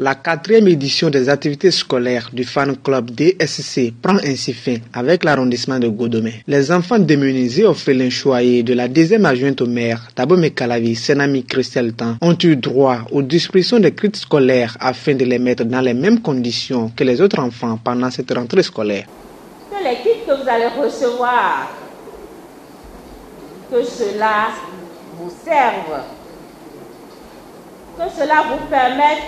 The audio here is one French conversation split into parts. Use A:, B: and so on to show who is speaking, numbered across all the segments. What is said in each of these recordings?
A: La 4e édition des activités scolaires du fan club DSC prend ainsi fin avec l'arrondissement de Godomé. Les enfants démunis et orphelins choyés de la 2e adjointe au maire, Tabome Kalavi, Senami Christelle Tan, ont eu droit aux distributions des kits scolaires afin de les mettre dans les mêmes conditions que les autres enfants pendant cette rentrée scolaire.
B: Que les kits que vous allez recevoir, que cela vous serve, que cela vous permette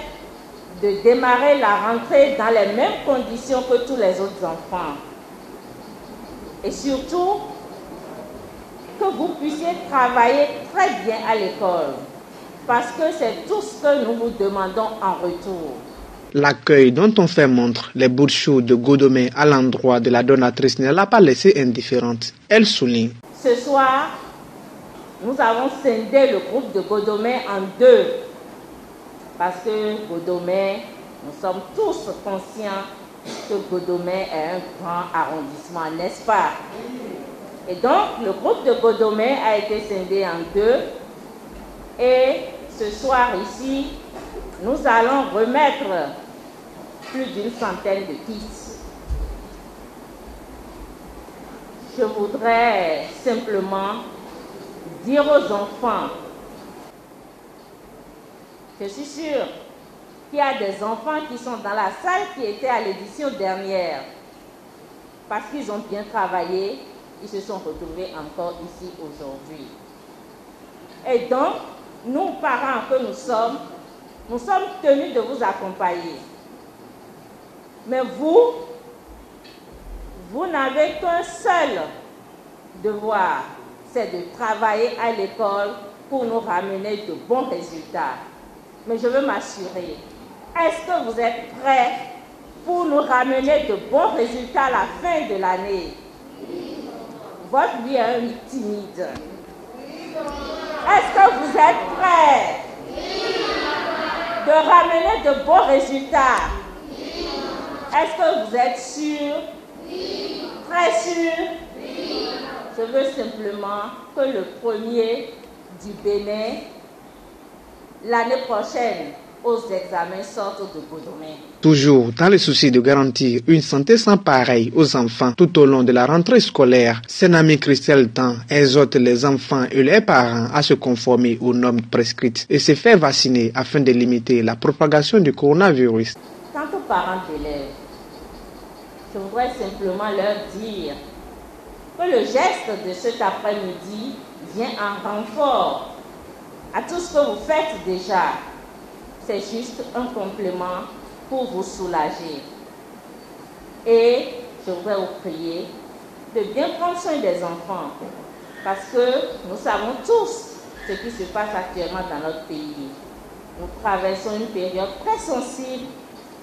B: de démarrer la rentrée dans les mêmes conditions que tous les autres enfants. Et surtout, que vous puissiez travailler très bien à l'école, parce que c'est tout ce que nous vous demandons en retour.
A: L'accueil dont on fait montre les bouts de chou de Godomé à l'endroit de la donatrice ne l'a pas laissée indifférente. Elle souligne.
B: Ce soir, nous avons scindé le groupe de Godomé en deux. Parce que Godomé, nous sommes tous conscients que Godomé est un grand arrondissement, n'est-ce pas? Et donc, le groupe de Godomé a été scindé en deux. Et ce soir ici, nous allons remettre plus d'une centaine de kits. Je voudrais simplement dire aux enfants, je suis sûre qu'il y a des enfants qui sont dans la salle qui étaient à l'édition dernière. Parce qu'ils ont bien travaillé, ils se sont retrouvés encore ici aujourd'hui. Et donc, nous, parents que nous sommes tenus de vous accompagner. Mais vous n'avez qu'un seul devoir, c'est de travailler à l'école pour nous ramener de bons résultats. Mais je veux m'assurer, est-ce que vous êtes prêts pour nous ramener de bons résultats à la fin de l'année? Votre vie est un peu timide. Est-ce que vous êtes prêts de ramener de bons résultats? Est-ce que vous êtes sûr? Très sûr? Je veux simplement que le premier du Bénin, l'année prochaine, aux examens sortent de Godomé.
A: Toujours dans le souci de garantir une santé sans pareil aux enfants tout au long de la rentrée scolaire, Senami Christelle Tan exhorte les enfants et leurs parents à se conformer aux normes prescrites et se faire vacciner afin de limiter la propagation du coronavirus.
B: Quant aux parents d'élèves, je voudrais simplement leur dire que le geste de cet après-midi vient en renfort à tout ce que vous faites déjà. C'est juste un complément pour vous soulager. Et je voudrais vous prier de bien prendre soin des enfants, parce que nous savons tous ce qui se passe actuellement dans notre pays. Nous traversons une période très sensible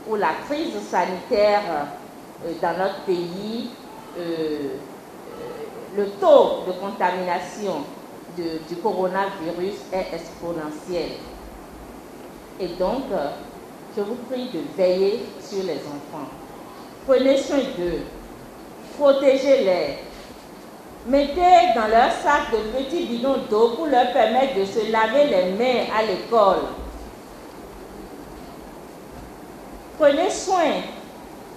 B: où la crise sanitaire dans notre pays, le taux de contamination du coronavirus est exponentiel. Et donc, je vous prie de veiller sur les enfants. Prenez soin d'eux, protégez-les. Mettez dans leur sac de petits bidons d'eau pour leur permettre de se laver les mains à l'école. Prenez soin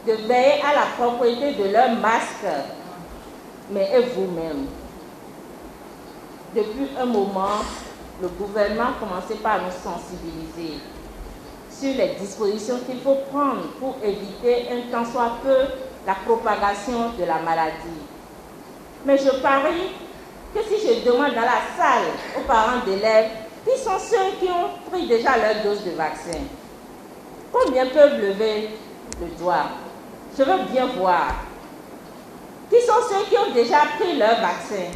B: de veiller à la propreté de leurs masques, mais et vous-même. Depuis un moment, le gouvernement a commencé par nous sensibiliser sur les dispositions qu'il faut prendre pour éviter un tant soit peu la propagation de la maladie. Mais je parie que si je demande dans la salle aux parents d'élèves qui sont ceux qui ont pris déjà leur dose de vaccin, combien peuvent lever le doigt? Je veux bien voir. Qui sont ceux qui ont déjà pris leur vaccin?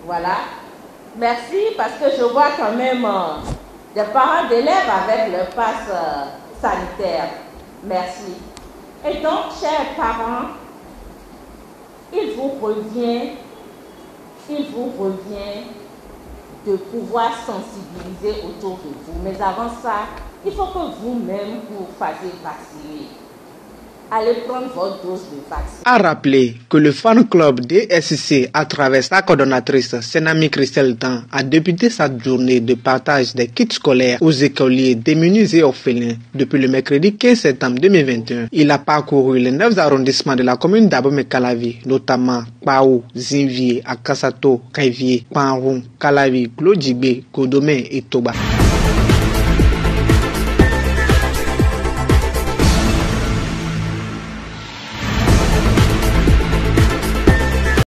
B: Voilà. Merci, parce que je vois quand même des parents d'élèves avec leur passe sanitaire. Merci. Et donc, chers parents, il vous revient de pouvoir sensibiliser autour de vous. Mais avant ça, il faut que vous-même vous fassiez vacciner. allez prendre votre dose de vaccin.
A: A rappelé que le fan club DSC, à travers sa coordonnatrice Senami Christelle Tan, a débuté sa journée de partage des kits scolaires aux écoliers démunis et orphelins depuis le mercredi 15 septembre 2021. Il a parcouru les 9 arrondissements de la commune d'Abomey-Calavi, notamment Pao, Zinvier, Akasato, Kaivier, Panroun, Calavi, Glodjibé, Godomé et Toba.